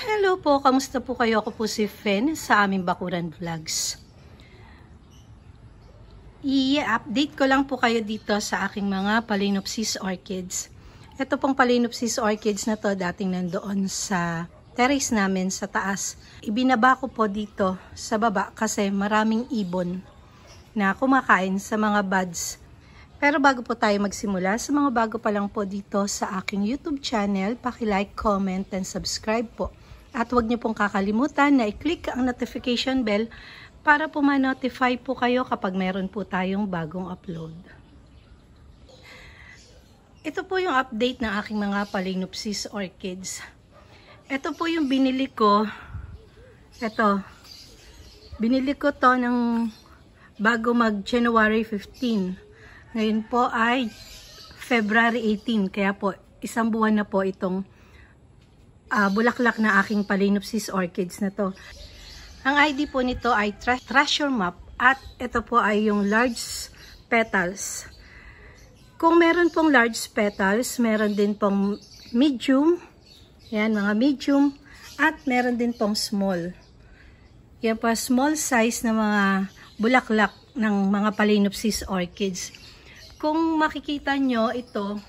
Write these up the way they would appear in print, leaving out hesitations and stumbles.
Hello po, kamusta po kayo? Ako po si Fen sa aming Bakuran Vlogs. I-update ko lang po kayo dito sa aking mga Phalaenopsis orchids. Ito pong Phalaenopsis orchids na to dating nandoon sa terrace namin sa taas. Ibinaba ko po dito sa baba kasi maraming ibon na kumakain sa mga buds. Pero bago po tayo magsimula, sa mga bago pa lang po dito sa aking YouTube channel, paki-like, comment, and subscribe po. At huwag niyo pong kakalimutan na i-click ang notification bell para po ma-notify po kayo kapag meron po tayong bagong upload. Ito po yung update ng aking mga Phalaenopsis orchids. Ito po yung binili ko. Ito. Binili ko to ng bago mag-January 15. Ngayon po ay February 18. Kaya po, isang buwan na po itong bulaklak na aking Phalaenopsis orchids na to. Ang ID po nito ay Treasure Map at ito po ay yung large petals. Kung meron pong large petals, meron din pong medium. Yan, mga medium. At meron din pong small. Yan po, small size na mga bulaklak ng mga Phalaenopsis orchids. Kung makikita nyo ito,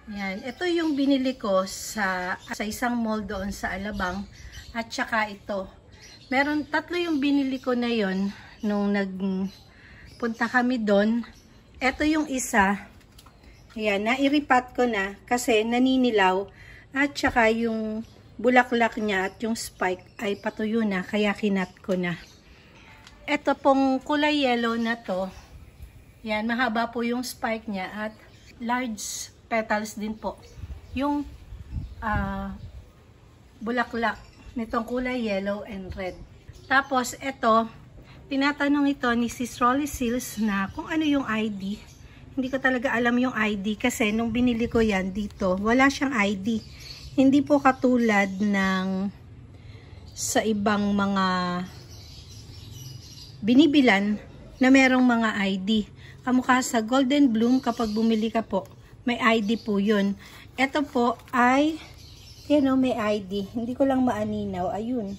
yan, ito yung binili ko sa isang mall doon sa Alabang at saka ito. Meron tatlo yung binili ko na yon nung nagpunta kami doon. Ito yung isa. Yan, nairipat ko na kasi naninilaw at saka yung bulaklak niya at yung spike ay patuyo na kaya kinat ko na. Ito pong kulay yellow na to. Yan, mahaba po yung spike niya at large petals din po. Yung bulaklak nitong kulay yellow and red. Tapos ito, tinatanong ito ni Sis Rolly Seals na kung ano yung ID. Hindi ko talaga alam yung ID kasi nung binili ko yan dito, wala siyang ID. Hindi po katulad ng sa ibang mga binibilan na merong mga ID. Kamukha sa Golden Bloom, kapag bumili ka po, may ID po yun. Ito po ay, may ID. Hindi ko lang maaninaw. Ayun.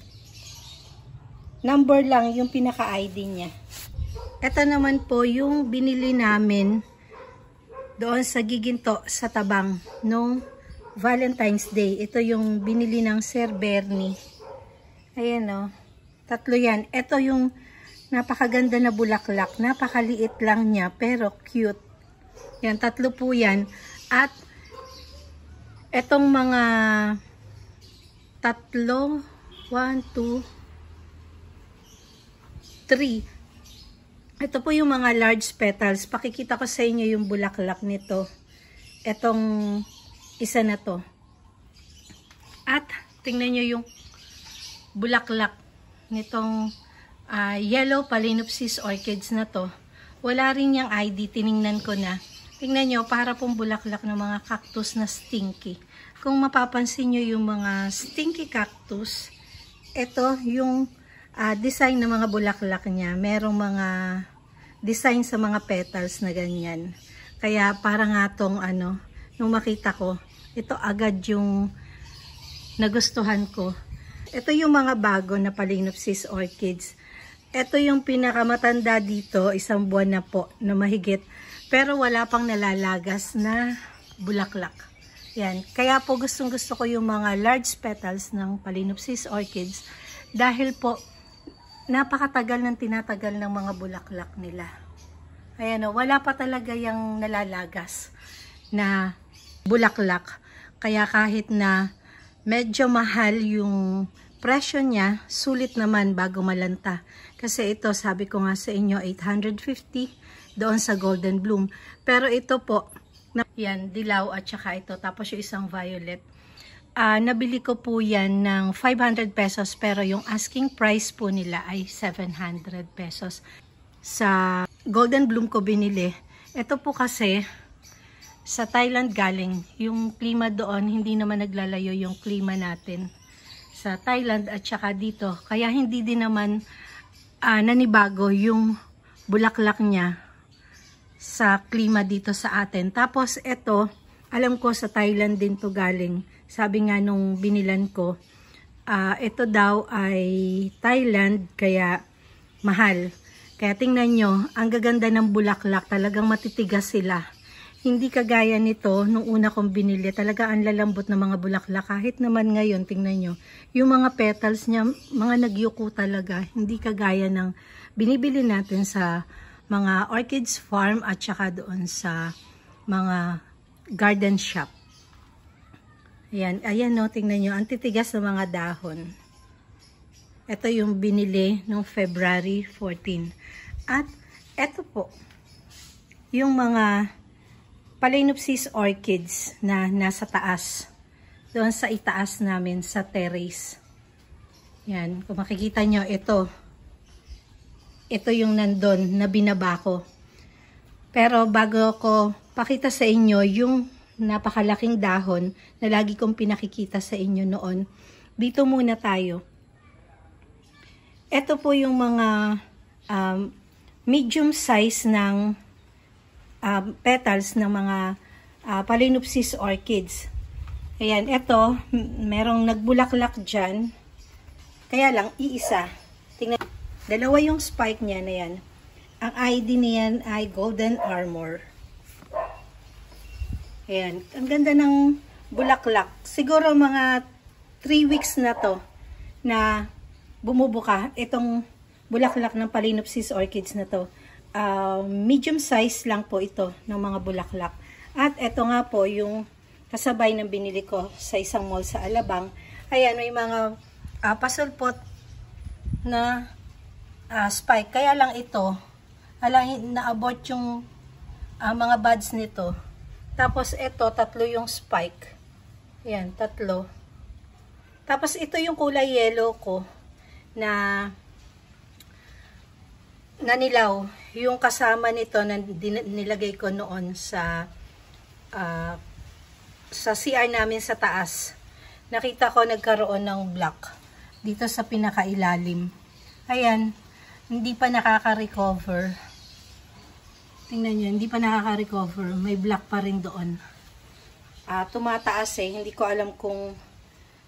Number lang yung pinaka-ID niya. Ito naman po yung binili namin doon sa Giginto, sa Tabang, nung Valentine's Day. Ito yung binili ng Sir Bernie. Ayan o. Tatlo yan. Ito yung napakaganda na bulaklak. Napakaliit lang niya, pero cute. Yan, tatlo po yan. At etong mga tatlo, 1, 2, 3. Ito po yung mga large petals. Pakikita ko sa inyo yung bulaklak nito. Etong isa na to. At tingnan nyo yung bulaklak nitong yellow Phalaenopsis orchids na to. Wala rin yung ID. Tiningnan ko na. Tingnan nyo, para pong bulaklak ng mga cactus na stinky. Kung mapapansin nyo yung mga stinky cactus, ito yung design ng mga bulaklak niya. Merong mga design sa mga petals na ganyan. Kaya para nga tong nung makita ko, ito agad yung nagustuhan ko. Ito yung mga bago na Phalaenopsis orchids. Ito yung pinakamatanda dito, isang buwan na po, na mahigit. Pero wala pang nalalagas na bulaklak. Yan. Kaya po gustong-gusto ko yung mga large petals ng Phalaenopsis orchids dahil po napakatagal ng tinatagal ng mga bulaklak nila. Ayan o, wala pa talaga yung nalalagas na bulaklak. Kaya kahit na medyo mahal yung presyo niya, sulit naman bago malanta. Kasi ito, sabi ko nga sa inyo, 850 doon sa Golden Bloom. Pero ito po, yan, dilaw at saka ito. Tapos yung isang violet. Nabili ko po yan ng 500 pesos pero yung asking price po nila ay 700 pesos. Sa Golden Bloom ko binili. Ito po kasi sa Thailand galing. Yung klima doon, hindi naman naglalayo yung klima natin sa Thailand at saka dito. Kaya hindi din naman nanibago yung bulaklak niya sa klima dito sa atin. Tapos ito, alam ko sa Thailand din to galing. Sabi nga nung binilan ko, ito daw ay Thailand, kaya mahal. Kaya tingnan nyo, ang gaganda ng bulaklak, talagang matitigas sila. Hindi kagaya nito, nung una kong binili, talaga ang lalambot ng mga bulaklak. Kahit naman ngayon, tingnan nyo, yung mga petals niya, mga nagyuko talaga. Hindi kagaya ng binibili natin sa mga orchids farm at saka doon sa mga garden shop. Ayan, ayan no, tingnan nyo, ang titigas ng mga dahon. Ito yung binili noong February 14. At ito po, yung mga Phalaenopsis orchids na nasa taas. Doon sa itaas namin, sa terrace. Yan, kung makikita nyo, ito. Ito yung nandun na binaba ko. Pero bago ko pakita sa inyo yung napakalaking dahon na lagi kong pinakikita sa inyo noon, dito muna tayo. Ito po yung mga medium size ng petals ng mga Phalaenopsis orchids. Ayan, ito, merong nagbulaklak dyan. Kaya lang, iisa. Tingnan, dalawa yung spike niya na yan. Ang ID niyan ay Golden Armor. Ayan, ang ganda ng bulaklak. Siguro mga 3 weeks na to na bumubuka itong bulaklak ng Phalaenopsis orchids na to. Medium size lang po ito ng mga bulaklak. At ito nga po yung kasabay ng binili ko sa isang mall sa Alabang. Ayan, may mga pasulpot na spike. Kaya lang ito, na-abort yung mga buds nito. Tapos ito, 3 yung spike. Ayan, 3. Tapos ito yung kulay yellow ko na nilaw, yung kasama nito na nilagay ko noon sa CR namin sa taas. Nakita ko nagkaroon ng black dito sa pinakailalim. Ayan, hindi pa nakaka-recover. Tingnan nyo, hindi pa nakaka-recover. May black pa rin doon. Tumataas hindi ko alam kung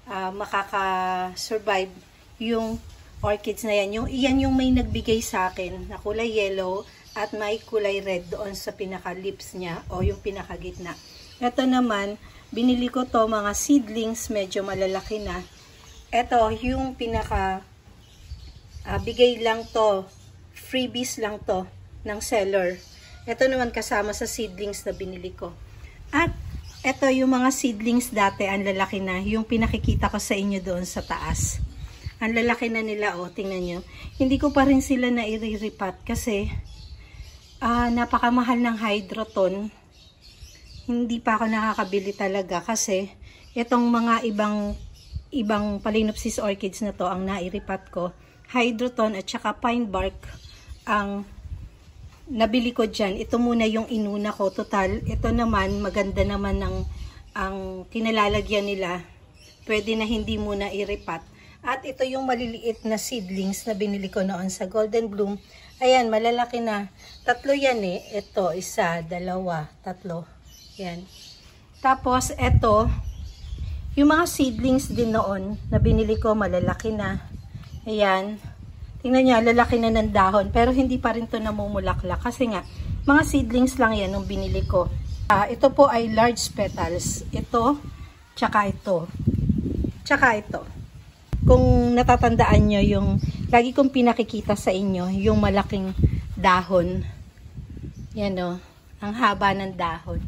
makaka-survive yung orchids na yan. Iyan yung may nagbigay sa akin na kulay yellow at may kulay red doon sa pinaka-lips niya o yung pinaka-gitna. Ito naman, binili ko to mga seedlings, medyo malalaki na. Ito, yung pinaka bigay lang to, freebies lang to ng seller. Ito naman kasama sa seedlings na binili ko. At ito yung mga seedlings dati, ang lalaki na, yung pinakikita ko sa inyo doon sa taas. Ang lalaki na nila, tingnan nyo. Hindi ko pa rin sila na-i-repot kasi napakamahal ng Hydroton. Hindi pa ako nakakabili talaga kasi itong mga ibang Phalaenopsis orchids na to ang na-i-repot ko. Hydroton at saka pine bark ang nabili ko dyan. Ito muna yung inuna ko. Total, ito naman, maganda naman ang kinalalagyan nila. Pwede na hindi muna i-repot. At ito yung maliliit na seedlings na binili ko noon sa Golden Bloom. Ayan, malalaki na. 3 yan Ito, 1, 2, 3. Yan. Tapos, ito, yung mga seedlings din noon na binili ko, malalaki na. Ayan. Tingnan nyo, lalaki na ng dahon. Pero hindi pa rin to namumulaklak. Kasi nga, mga seedlings lang yan nung binili ko. Ito po ay large petals. Ito, tsaka ito. Tsaka ito. Kung natatandaan nyo, yung lagi kong pinakikita sa inyo, yung malaking dahon. Yan ang haba ng dahon.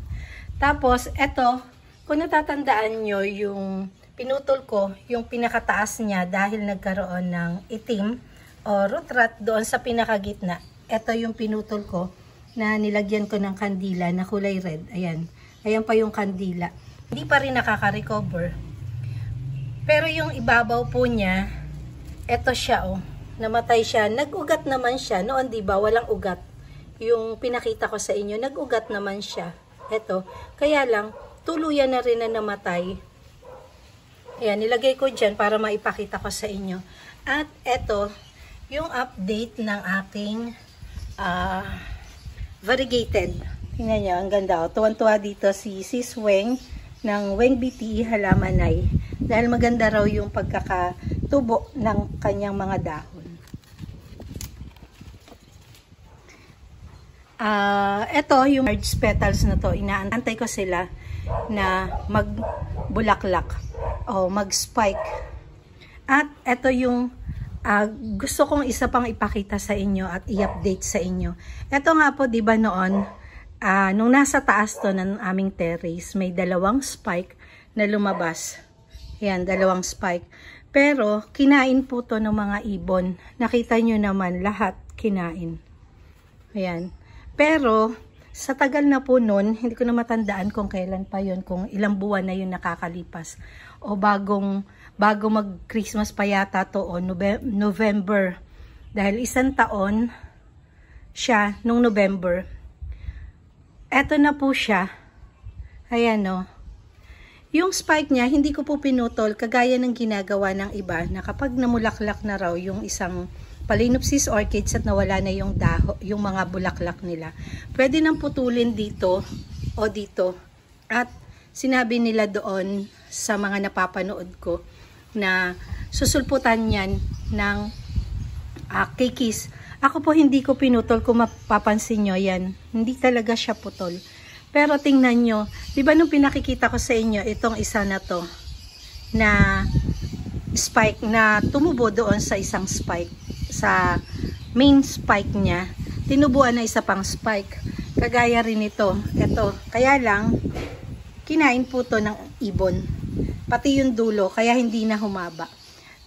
Tapos, eto, kung natatandaan nyo, yung pinutol ko, yung pinakataas niya dahil nagkaroon ng itim o root rot doon sa pinakagitna. Ito yung pinutol ko na nilagyan ko ng kandila na kulay red. Ayan. Ayan pa yung kandila. Hindi pa rin nakaka-recover. Pero yung ibabaw po niya, eto siya namatay siya. Nag-ugat naman siya. Noon, diba, walang ugat. Yung pinakita ko sa inyo, nag-ugat naman siya. Eto. Kaya lang, tuluyan na rin na namatay. Ayan, nilagay ko dyan para maipakita ko sa inyo. At eto, yung update ng aking variegated. Tingnan nyo, ang ganda. Tuwan-tuwa dito si Sis Weng ng Weng BTE Halamanay dahil maganda raw yung pagkakatubo ng kanyang mga dahon. Ito yung large petals na to, inaantay ko sila na magbulaklak o mag-spike. At ito yung gusto kong isa pang ipakita sa inyo at i-update sa inyo. Ito nga po, di ba noon, nung nasa taas to ng aming terrace, may dalawang spike na lumabas. Yan, dalawang spike. Pero, kinain po to ng mga ibon. Nakita nyo naman, lahat kinain. Ayan. Pero, sa tagal na po nun, hindi ko na matandaan kung kailan pa yun, kung ilang buwan na yun nakakalipas. O bago mag-Christmas pa yata to, o November. Dahil isang taon siya nung November. Eto na po siya. Ayan o. Yung spike niya, hindi ko po pinutol, kagaya ng ginagawa ng iba, na kapag namulaklak na raw yung isang Phalaenopsis orchids at nawala na yung yung mga bulaklak nila, pwede nang putulin dito o dito. At sinabi nila doon sa mga napapanood ko na susulputan yan ng kikis. Ako po hindi ko pinutol, kung mapapansin nyo yan. Hindi talaga siya putol. Pero tingnan nyo, di ba nung pinakikita ko sa inyo itong isa na to na spike na tumubo doon sa isang spike, sa main spike niya, tinubuan na isa pang spike. Kagaya rin ito. Ito. Kaya lang, kinain po to ng ibon. Pati yung dulo, kaya hindi na humaba.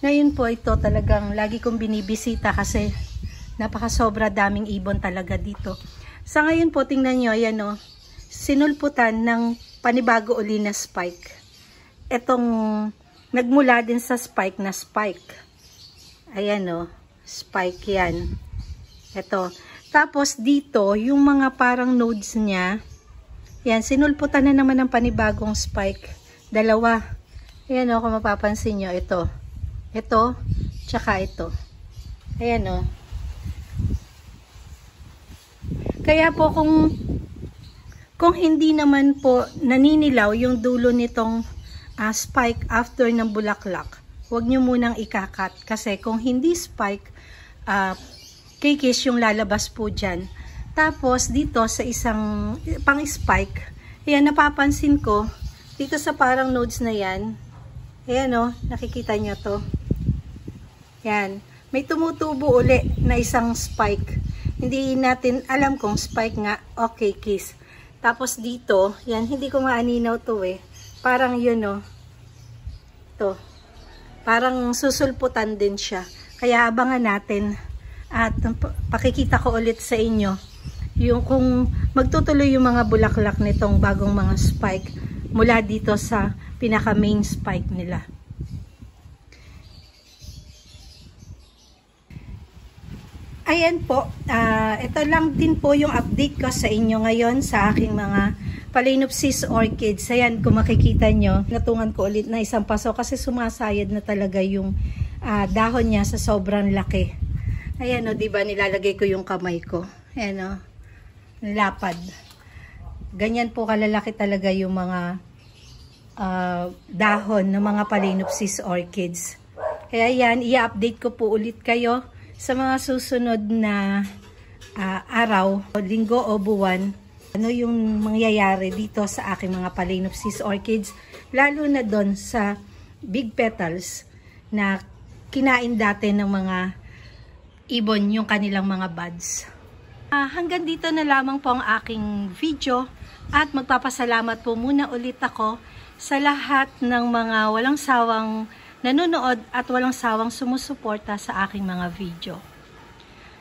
Ngayon po ito talagang lagi kong binibisita kasi napakasobra daming ibon talaga dito. Sa ngayon po, tingnan nyo, ayan o, sinulputan ng panibago uli na spike. Itong nagmula din sa spike na spike. Ayan o. Spike yan. Ito. Tapos dito, yung mga parang nodes niya, yan, sinulputan na naman ng panibagong spike. Dalawa. Ayan o, kung mapapansin nyo, ito. Ito, tsaka ito. Ayan o. Kaya po kung hindi naman po naninilaw yung dulo nitong spike after ng bulaklak, huwag nyo munang ikakat. Kasi kung hindi spike, kikis yung lalabas po dyan. Tapos dito sa isang pang spike, ayan, napapansin ko dito sa parang nodes na yan, ayan o, nakikita nyo to, yan, may tumutubo uli na isang spike. Hindi natin alam kung spike nga o kikis. Tapos dito, yan, hindi ko maaninaw to eh, parang yun o, to, parang susulputan din siya. Kaya abangan natin at pakikita ko ulit sa inyo yung kung magtutuloy yung mga bulaklak nitong bagong mga spike mula dito sa pinaka main spike nila. Ayan po, ito lang din po yung update ko sa inyo ngayon sa aking mga Phalaenopsis orchids. Ayan, kung makikita nyo, natungan ko ulit na isang paso kasi sumasayad na talaga yung dahon niya sa sobrang laki. Ayan o, diba, nilalagay ko yung kamay ko. Ayan o, lapad. Ganyan po kalalaki talaga yung mga dahon ng mga Phalaenopsis orchids. Kaya yan, i-update ko po ulit kayo sa mga susunod na araw, linggo o buwan. Ano yung mangyayari dito sa aking mga Phalaenopsis orchids, lalo na doon sa big petals na kinain dati ng mga ibon yung kanilang mga buds. Hanggang dito na lamang po ang aking video at magpapasalamat po muna ulit ako sa lahat ng mga walang sawang nanonood at walang sawang sumusuporta sa aking mga video.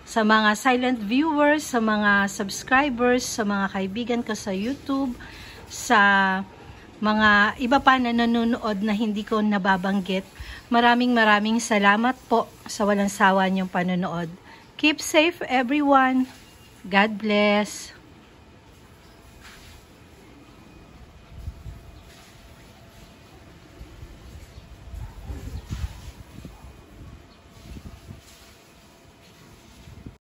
Sa mga silent viewers, sa mga subscribers, sa mga kaibigan ko sa YouTube, sa mga iba pa na nanonood na hindi ko nababanggit, maraming salamat po sa walang sawa niyong panonood. Keep safe everyone. God bless.